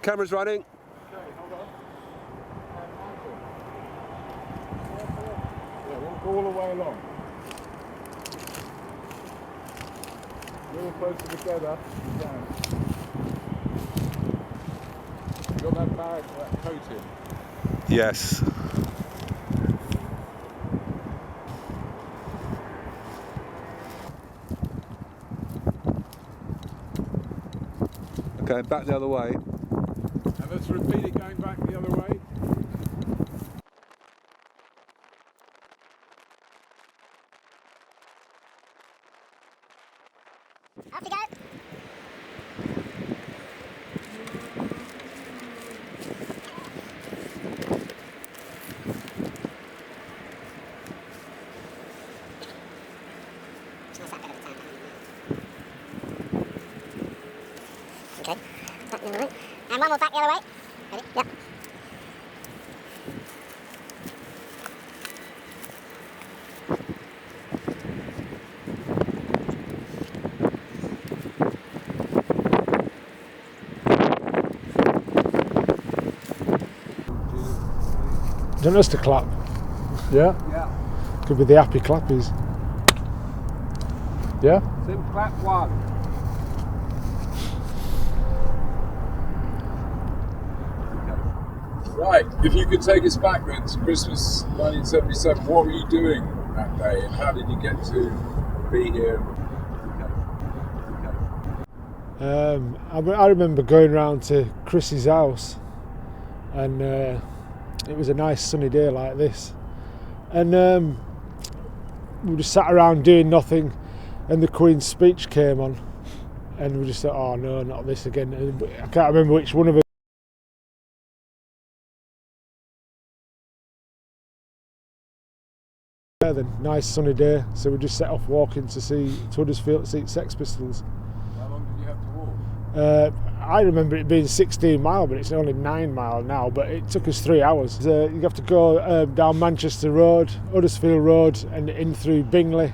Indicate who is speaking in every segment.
Speaker 1: Camera's running.
Speaker 2: Okay, hold on. Yeah, walk all the way along. A little closer together, you can. You got that bag, that coat in?
Speaker 1: Yes. Okay, back the other way.
Speaker 2: And let's repeat it going back the other way.
Speaker 3: Off you go. Okay, back the other way. And one more back the other way. Ready? Yep.
Speaker 4: Do you want us to clap? Yeah?
Speaker 2: Yeah.
Speaker 4: Could be the happy clappies. Yeah?
Speaker 2: Sim clap one. Right, if you could take us back then to Christmas 1977, what were you doing that day and how did you get to be here?
Speaker 4: I remember going round to Chris's house, and it was a nice sunny day like this, and we just sat around doing nothing, and the Queen's speech came on, and we just thought, oh no, not this again. And I can't remember which one of us. Then nice sunny day, so we just set off walking to Huddersfield to see Sex Pistols.
Speaker 2: How long did you have to walk?
Speaker 4: I remember it being 16 mile, but it's only 9 mile now, but it took us 3 hours. You have to go down Manchester Road, Huddersfield Road, and in through Bingley,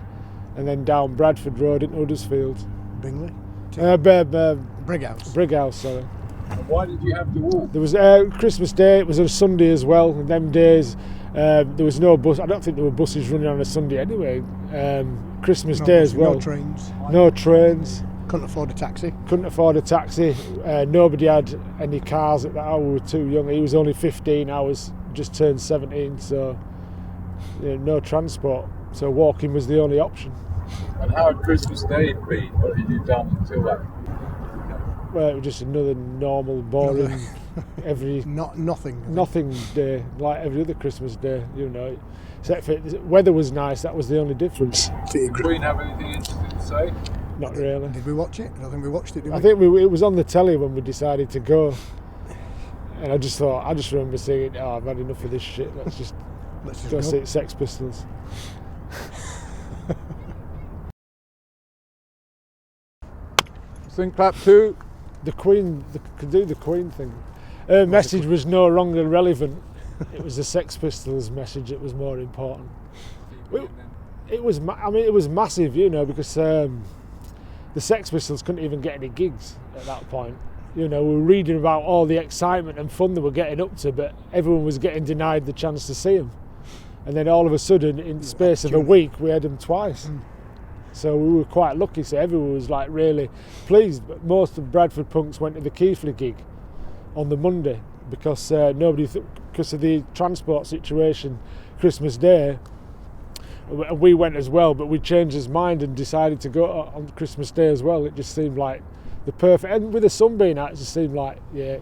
Speaker 4: and then down Bradford Road into Huddersfield.
Speaker 5: Bingley?
Speaker 4: Brighouse. Brighouse, sorry.
Speaker 2: And why did you have to walk?
Speaker 4: There was Christmas Day, it was on a Sunday as well, and them days there was no bus. I don't think there were buses running on a Sunday anyway. Christmas Day as well.
Speaker 5: No trains.
Speaker 4: No trains.
Speaker 5: Couldn't afford a taxi.
Speaker 4: Couldn't afford a taxi. Nobody had any cars at that hour. We were too young. He was only 15. I was just turned 17, so no transport. So walking was the only option.
Speaker 2: And how had Christmas Day been? What had you done until that?
Speaker 4: Well, it was just another normal, boring, nothing day, like every other Christmas day, Except for the weather was nice, that was the only difference.
Speaker 2: Did the Queen have anything interesting to say?
Speaker 4: Not really.
Speaker 5: Did we watch it? I don't think we watched it, did we?
Speaker 4: I think it was on the telly when we decided to go. And I just remember saying, I've had enough of this shit, let's just go see Sex Pistols.
Speaker 2: Sing clap two.
Speaker 4: The Queen, could do the Queen thing. Her message was no longer relevant. It was the Sex Pistols message that was more important. It was massive, because the Sex Pistols couldn't even get any gigs at that point. We were reading about all the excitement and fun they were getting up to, but everyone was getting denied the chance to see them. And then all of a sudden, in the space of a week, we had them twice. So we were quite lucky, so everyone was like really pleased. But most of Bradford punks went to the Keighley gig on the Monday because because of the transport situation Christmas Day. We went as well, but we changed his mind and decided to go on Christmas Day as well. It just seemed like the perfect, and with the sun being out, it just seemed like, yeah,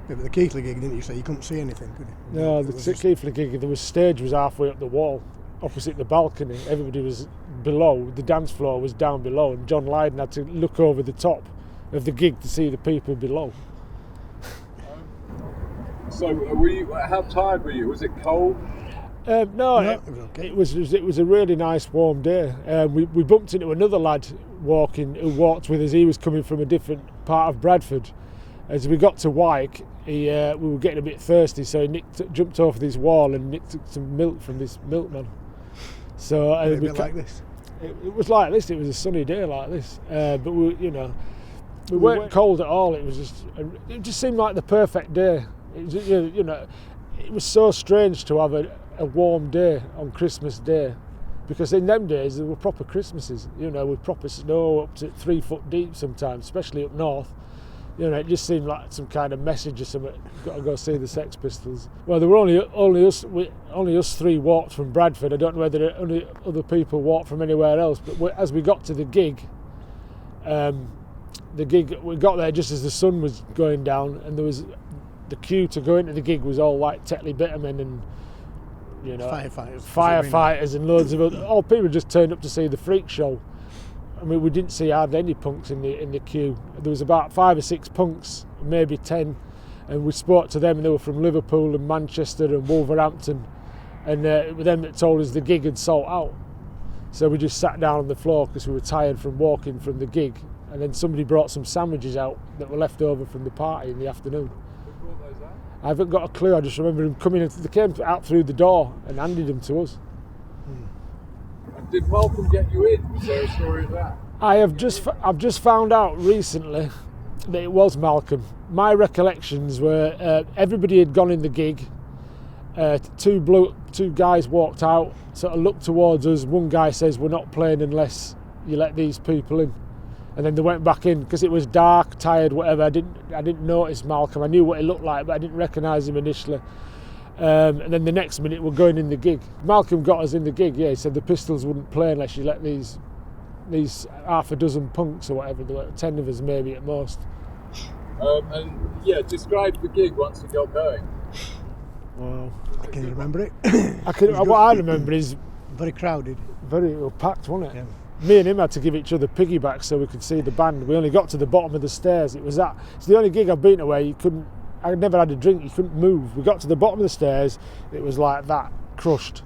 Speaker 5: but the Keighley gig, didn't you say you couldn't see anything, could you?
Speaker 4: No, the Keighley gig, the stage was halfway up the wall, opposite the balcony. Everybody was below, the dance floor was down below, and John Lydon had to look over the top of the gig to see the people below.
Speaker 2: So, how tired were you? Was it cold?
Speaker 4: No,
Speaker 5: it was okay.
Speaker 4: It was a really nice warm day. We bumped into another lad who walked with us. He was coming from a different part of Bradford. As we got to Wyke, we were getting a bit thirsty, so he jumped over this wall and nicked some milk from this milkman. So
Speaker 5: a bit like this.
Speaker 4: It was like this. It was a sunny day like this. But We weren't cold at all. It just seemed like the perfect day. It was so strange to have a warm day on Christmas Day, because in them days there were proper Christmases, with proper snow up to 3 foot deep sometimes, especially up north. It just seemed like some kind of message or something. Got to go see the Sex Pistols. Well, there were only us three walked from Bradford. I don't know whether only other people walked from anywhere else. But as we got to the gig, we got there just as the sun was going down, and there was the queue to go into the gig was all like Tetley Bittermen and firefighters and loads of other. People just turned up to see the freak show. I mean, we didn't see hardly any punks in the queue. There was about 5 or 6 punks, maybe 10, and we spoke to them, and they were from Liverpool and Manchester and Wolverhampton, and it was them that told us the gig had sold out. So we just sat down on the floor because we were tired from walking from the gig, and then somebody brought some sandwiches out that were left over from the party in the afternoon.
Speaker 2: Who brought those out?
Speaker 4: I haven't got a clue. I just remember them coming in. They came out through the door and handed them to us.
Speaker 2: And did Malcolm get you in? Was there a story of that?
Speaker 4: I've just found out recently that it was Malcolm. My recollections were everybody had gone in the gig. Two guys walked out, sort of looked towards us. One guy says, "We're not playing unless you let these people in." And then they went back in because it was dark, tired, whatever. I didn't notice Malcolm. I knew what he looked like, but I didn't recognise him initially. And then the next minute we're going in the gig. Malcolm got us in the gig. Yeah, he said the Pistols wouldn't play unless you let these half a dozen punks or whatever. There were 10 of us maybe at most.
Speaker 2: Describe the gig once it got going.
Speaker 4: Wow.
Speaker 5: I can remember it.
Speaker 4: What I remember is
Speaker 5: Very crowded.
Speaker 4: very packed, wasn't it?
Speaker 5: Yeah.
Speaker 4: Me and him had to give each other piggybacks so we could see the band. We only got to the bottom of the stairs. It's the only gig I've been to where I never had a drink, you couldn't move. We got to the bottom of the stairs, it was like that, crushed.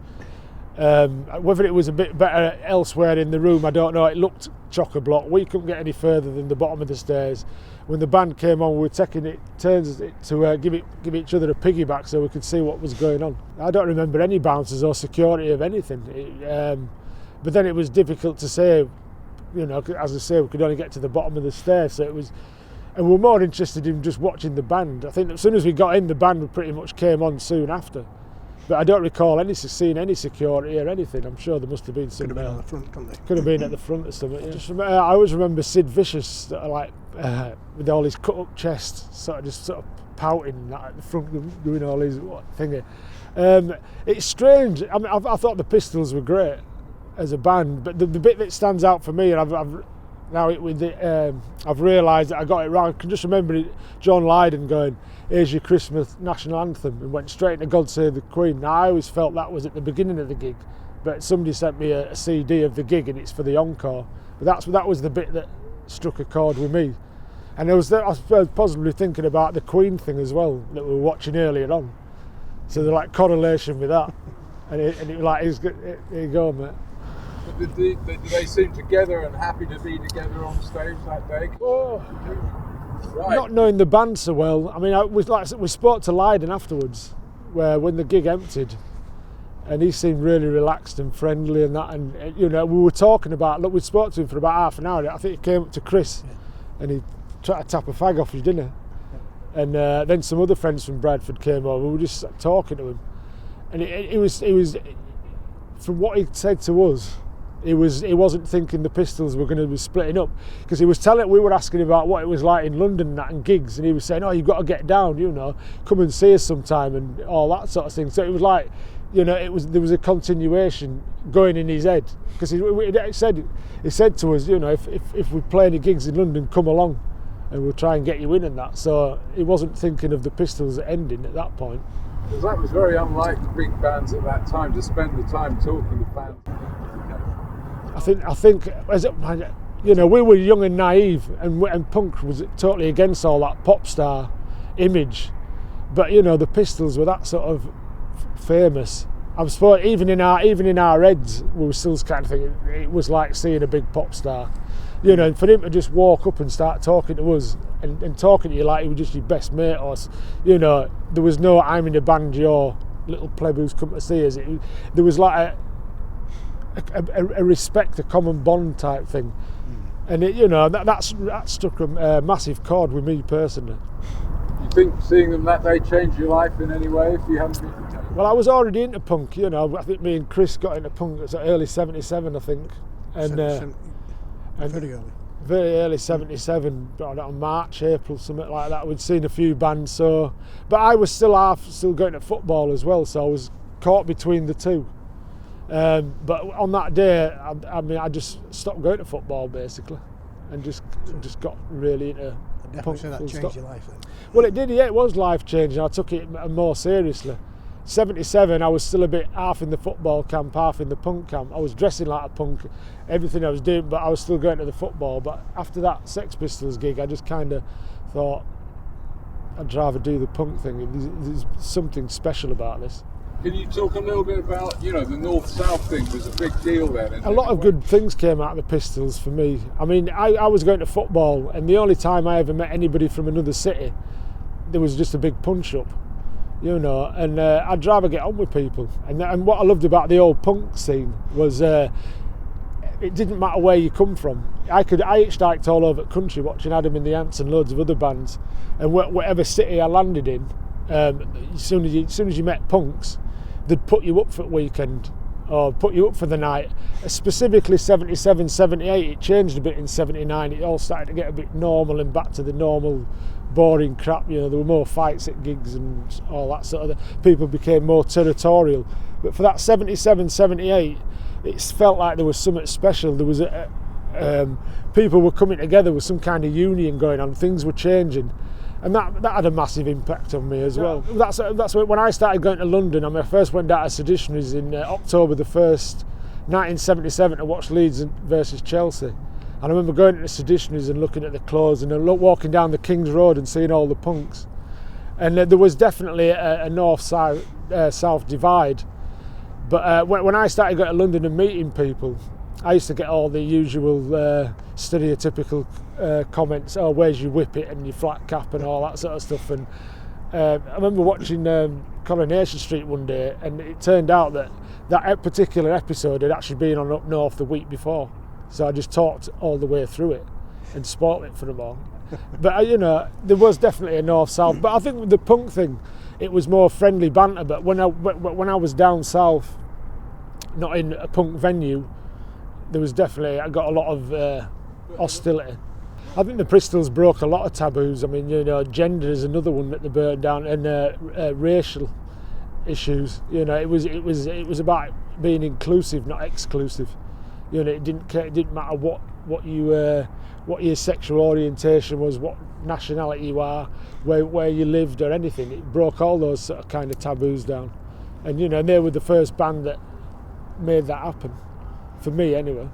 Speaker 4: Whether it was a bit better elsewhere in the room, I don't know. It looked chock-a-block. We couldn't get any further than the bottom of the stairs. When the band came on, we were taking turns to give each other a piggyback so we could see what was going on. I don't remember any bouncers or security of anything. But then it was difficult to say, as I say, we could only get to the bottom of the stairs, so it was. And we were more interested in just watching the band. I think as soon as we got in, the band pretty much came on soon after. But I don't recall seeing any security or anything. I'm sure there must have been some.
Speaker 5: Could have been on the front, couldn't they?
Speaker 4: Could have been at the front or something. Yeah. I always remember Sid Vicious, with all his cut-up chest, sort of pouting at the front, doing all his thingy. It's strange. I mean, I thought the Pistols were great as a band, but the bit that stands out for me, and I've realised that I got it wrong. I can just remember John Lydon going, "Here's your Christmas national anthem," and went straight into God Save the Queen. Now, I always felt that was at the beginning of the gig, but somebody sent me a CD of the gig and it's for the encore. But that was the bit that struck a chord with me. And I was possibly thinking about the Queen thing as well that we were watching earlier on. So there's like correlation with that. and it was like, here you go, mate.
Speaker 2: But did they seem together and happy to be together on stage that day?
Speaker 4: Oh,
Speaker 2: Right.
Speaker 4: not knowing the band so well. I mean, we spoke to Lydon afterwards, when the gig emptied, and he seemed really relaxed and friendly and that. And we were talking about. Look, we spoke to him for about half an hour. I think he came up to Chris, and he tried to tap a fag off his dinner. Yeah. And then some other friends from Bradford came over. We were just talking to him, and it was from what he said to us. He wasn't thinking the Pistols were going to be splitting up, because we were asking about what it was like in London and gigs, and he was saying, "Oh, you've got to get down, come and see us sometime," and all that sort of thing. So it was like, there was a continuation going in his head, because he said to us, if we play any gigs in London, come along, and we'll try and get you in and that. So he wasn't thinking of the Pistols ending at that point.
Speaker 2: Because that was very unlike the big bands at that time, to spend the time talking to fans.
Speaker 4: I think, we were young and naive, and punk was totally against all that pop star image. But the Pistols were that sort of famous. I suppose even in our heads, we were still kind of thinking it was like seeing a big pop star. And for him to just walk up and start talking to us and talking to you like he was just your best mate, or there was no "I'm in a band, you're little pleb who's come to see us." There was like a respect, a common bond type thing. And that struck a massive chord with me personally.
Speaker 2: You think seeing them that day changed your life in any way if you hadn't been?
Speaker 4: Well, I was already into punk, I think me and Chris got into punk at early 77, I think. And
Speaker 5: very early.
Speaker 4: Very early 77, on March, April, something like that. We'd seen a few bands, but I was still going to football as well, so I was caught between the two. But on that day, I just stopped going to football basically, and just got really into punk.
Speaker 5: Definitely say that changed your life then.
Speaker 4: Well, it did. Yeah, it was life changing. I took it more seriously. 77, I was still a bit half in the football camp, half in the punk camp. I was dressing like a punk, everything I was doing, but I was still going to the football. But after that Sex Pistols gig, I just kind of thought I'd rather do the punk thing. There's something special about this.
Speaker 2: Can you talk a little bit about, the North-South thing was a big deal then?
Speaker 4: A lot of good things came out of the Pistols for me. I mean, I was going to football, and the only time I ever met anybody from another city, there was just a big punch-up. And I'd rather get on with people. And what I loved about the old punk scene was it didn't matter where you come from. I hitchhiked all over the country watching Adam and the Ants and loads of other bands, and whatever city I landed in, as soon as you met punks, they'd put you up for the weekend or put you up for the night. Specifically 77, 78, it changed a bit in 79. It all started to get a bit normal and back to the normal boring crap. There were more fights at gigs and all that sort of thing. People became more territorial. But for that 77, 78, it felt like there was something special. There was people were coming together with some kind of union going on. Things were changing. And that had a massive impact on me as well. That's when I started going to London. I first went down to Seditionaries in October the 1st, 1977 to watch Leeds versus Chelsea. And I remember going to the Seditionaries and looking at the clothes and walking down the King's Road and seeing all the punks. And there was definitely a north-south divide. But when I started going to London and meeting people, I used to get all the usual stereotypical comments, where's your whippet and your flat cap and all that sort of stuff. And I remember watching Coronation Street one day, and it turned out that particular episode had actually been on Up North the week before. So I just talked all the way through it and spoiled it for them all. But there was definitely a north-south. But I think with the punk thing, it was more friendly banter. But when I was down south, not in a punk venue, there was definitely, I got a lot of hostility. I think the Pistols broke a lot of taboos. I mean, gender is another one that they burned down, and racial issues. It was about being inclusive, not exclusive. It didn't matter what your sexual orientation was, what nationality you are, where you lived or anything. It broke all those sort of kind of taboos down, and they were the first band that made that happen. For me, anyway.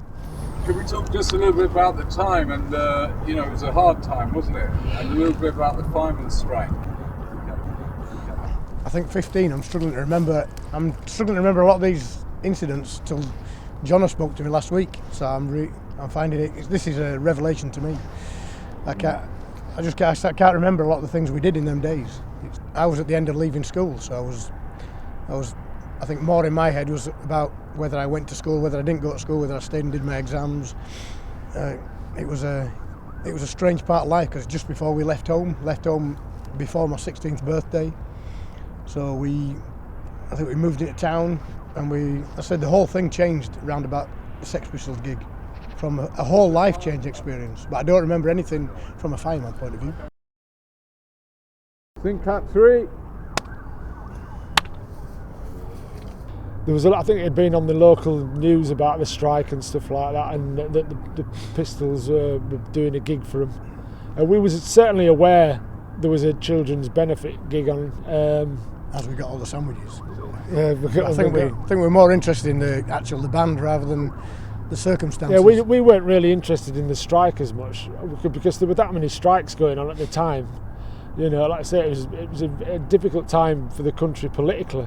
Speaker 2: Can we talk just a little bit about the time? And it was a hard time, wasn't it? And a little bit about the fireman's strike.
Speaker 5: I think 15. I'm struggling to remember a lot of these incidents till Johna spoke to me last week. So I'm finding it. This is a revelation to me. I can't remember a lot of the things we did in them days. I was at the end of leaving school, so I was. I think more in my head was about whether I went to school, whether I didn't go to school, whether I stayed and did my exams. It was a strange part of life, because just before we left home before my 16th birthday. So I think we moved into town, and the whole thing changed around about the Sex Pistols gig, from a whole life-change experience. But I don't remember anything from a fireman point of view.
Speaker 2: Think at 3.
Speaker 4: I think it had been on the local news about the strike and stuff like that, and the Pistols were doing a gig for them. And we was certainly aware there was a children's benefit gig on.
Speaker 5: As we got all the sandwiches.
Speaker 4: Yeah,
Speaker 5: I think we're more interested in the band rather than the circumstances.
Speaker 4: Yeah, we weren't really interested in the strike as much, because there were that many strikes going on at the time. Like I say, it was a difficult time for the country politically.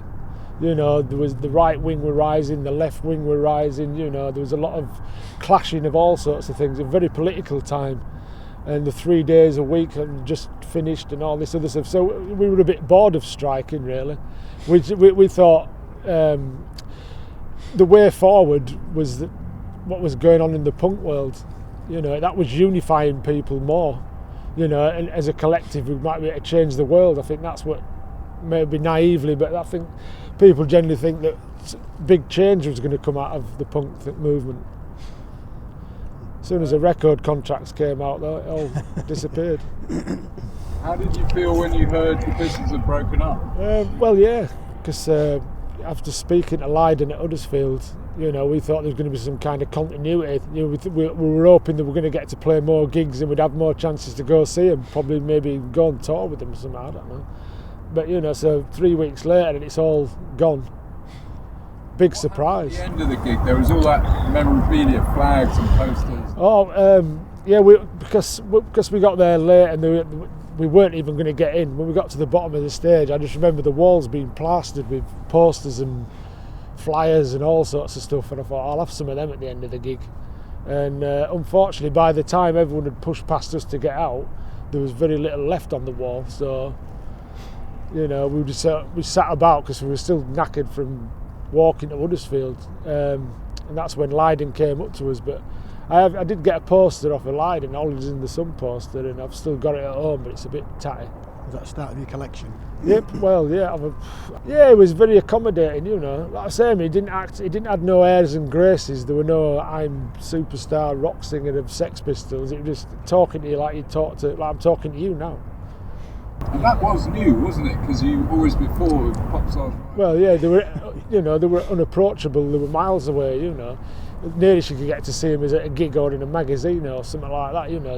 Speaker 4: There was the right wing were rising, the left wing were rising. There was a lot of clashing of all sorts of things. A very political time, and the 3 days a week had just finished and all this other stuff. So we were a bit bored of striking, really. We thought the way forward was what was going on in the punk world, You know, that was unifying people more. You know, and as a collective, we might be able to change the world. I think that's what, maybe naively, but I think people generally think that big change was going to come out of the punk movement. As soon as the record contracts came out, though, it all disappeared.
Speaker 2: How did you feel when you heard the Pistons had broken up?
Speaker 4: Well, yeah, because after speaking to Lydon at Huddersfield, you know, we thought there was going to be some kind of continuity. You know, we were hoping that we were going to get to play more gigs and we'd have more chances to go see them, probably maybe go on tour with them or something, I don't know. But, you know, so 3 weeks later and it's all gone. Big surprise.
Speaker 2: At the end of the gig, there was all that memorabilia, flags and posters.
Speaker 4: Oh, yeah, because we got there late and we weren't even going to get in. When we got to the bottom of the stage, I just remember the walls being plastered with posters and flyers and all sorts of stuff, and I thought I'll have some of them at the end of the gig. And unfortunately, by the time everyone had pushed past us to get out, there was very little left on the wall. So, you know, we sat about because we were still knackered from walking to Huddersfield, and that's when Lydon came up to us. But I did get a poster off of Lydon, Holidays in the Sun poster, and I've still got it at home, but it's a bit tatty.
Speaker 5: Was that the start of your collection?
Speaker 4: Yep. Well, yeah. Yeah, it was very accommodating. You know, like I say, he didn't have no airs and graces. There were no "I'm superstar rock singer of Sex Pistols." It was just talking to you like I'm talking to you now.
Speaker 2: And that was new, wasn't it? Because you always before with pop songs.
Speaker 4: Well, yeah, they were unapproachable. They were miles away. You know, nearest you could get to see them is at a gig or in a magazine or something like that. You know,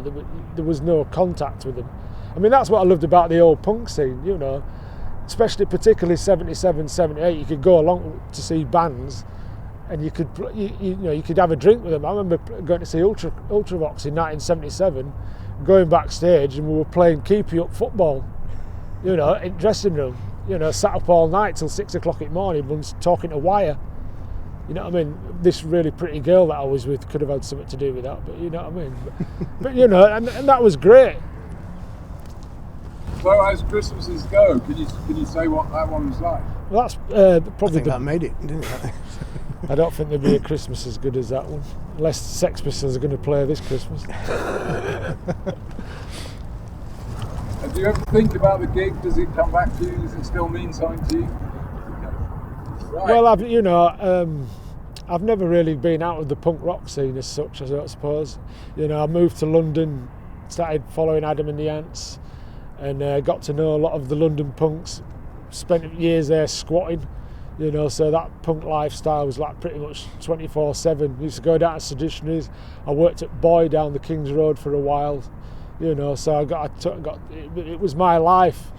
Speaker 4: there was no contact with them. I mean, that's what I loved about the old punk scene, you know, particularly 77, 78, you could go along to see bands and you could have a drink with them. I remember going to see Ultravox in 1977, going backstage and we were playing keepy up football, you know, in dressing room, you know, sat up all night till 6 o'clock in the morning, once talking to wire. You know what I mean? This really pretty girl that I was with could have had something to do with that, but you know what I mean? But you know, and that was great.
Speaker 2: So as Christmases go, can you say what that one was like?
Speaker 4: Well, that's probably
Speaker 5: that made it, didn't it?
Speaker 4: I don't think there'll be a Christmas as good as that one, unless Sex Pistols are going to play this Christmas.
Speaker 2: Do you ever think about the gig? Does it come back to you? Does it still mean something to you? Right.
Speaker 4: Well, I've never really been out of the punk rock scene as such, I suppose. You know, I moved to London, started following Adam and the Ants, and got to know a lot of the London punks, spent years there squatting, you know, so that punk lifestyle was like pretty much 24/7. Used to go down to Seditionaries. I worked at Boy down the King's Road for a while, you know, so it was my life.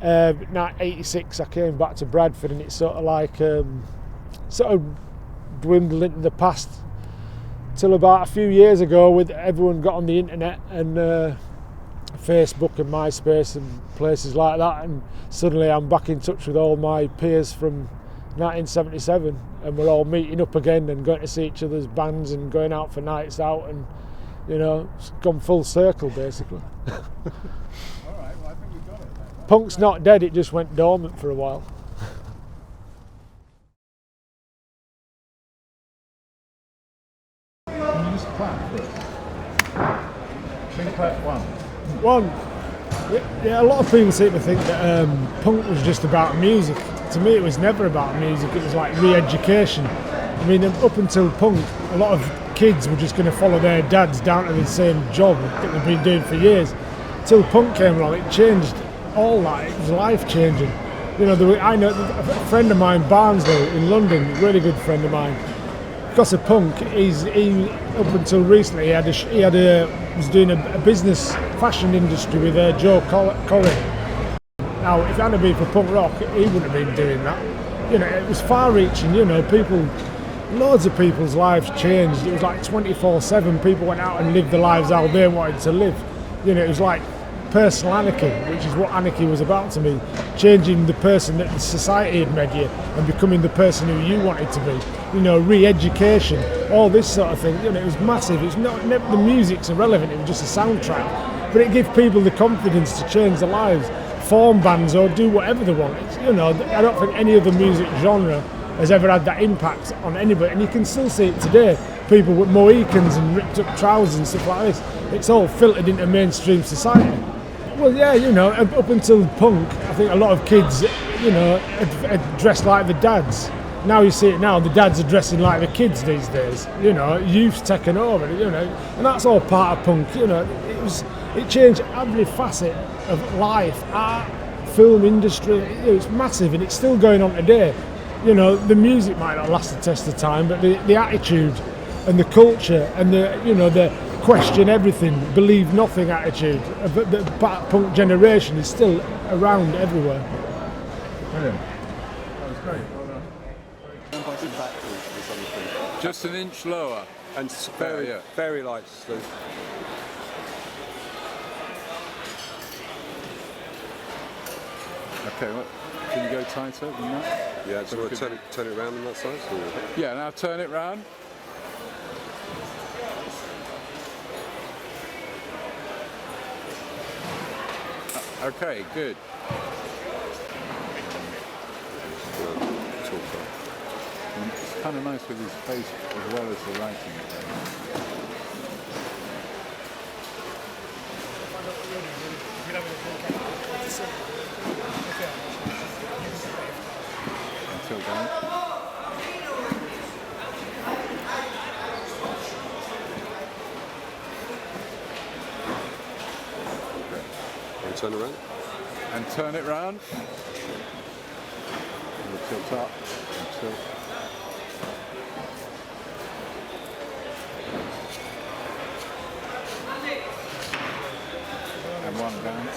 Speaker 4: Now 86 I came back to Bradford and it's sort of dwindled into the past till about a few years ago, with everyone got on the internet and Facebook and MySpace and places like that, and suddenly I'm back in touch with all my peers from 1977 and we're all meeting up again and going to see each other's bands and going out for nights out, and you know, it's gone full circle basically.
Speaker 2: All right, well I think we got it then.
Speaker 4: Punk's not dead, it just went dormant for a while.
Speaker 2: Can you just clap first? Can clap one?
Speaker 4: One, yeah, a lot of people seem to think that punk was just about music. To me, it was never about music. It was like re-education. I mean, up until punk, a lot of kids were just going to follow their dads down to the same job that they've been doing for years. Till punk came along, it changed all that. It was life-changing. You know, I know a friend of mine, Barnsley in London, a really good friend of mine. Because of punk, he up until recently was doing a business fashion industry with Joe Corey. Now, if it hadn't been for punk rock, he wouldn't have been doing that. You know, it was far-reaching. You know, loads of people's lives changed. It was like 24/7. People went out and lived the lives how they wanted to live. You know, it was like personal anarchy, which is what anarchy was about to me. Changing the person that the society had made you and becoming the person who you wanted to be. You know, re-education, all this sort of thing. You know, it was massive. It's not the music's irrelevant. It was just a soundtrack, but it gives people the confidence to change their lives, form bands or do whatever they want. You know, I don't think any other music genre has ever had that impact on anybody, and you can still see it today. people with Mohicans and ripped up trousers and stuff like this. It's all filtered into mainstream society. Well, yeah, you know, up until punk, I think a lot of kids, you know, had dressed like the dads. Now you see it now, the dads are dressing like the kids these days. You know, youth's taken over, you know, and that's all part of punk. You know, it changed every facet of life, art, film industry. You know, it's massive, and it's still going on today. You know, the music might not last the test of time, but the attitude and the culture and the question everything, believe nothing attitude of the punk generation is still around everywhere.
Speaker 2: Brilliant. That was great. Just an inch lower.
Speaker 1: And very light, Stu.
Speaker 2: Okay, well, can you go tighter than that?
Speaker 1: Yeah, so we'll turn it around on that side?
Speaker 2: Yeah, now turn it round. Okay, good. It's kind of nice with his face as well as the writing. Until then.
Speaker 1: And turn around.
Speaker 2: And turn it round. And we'll tilt up and tilt. And one down.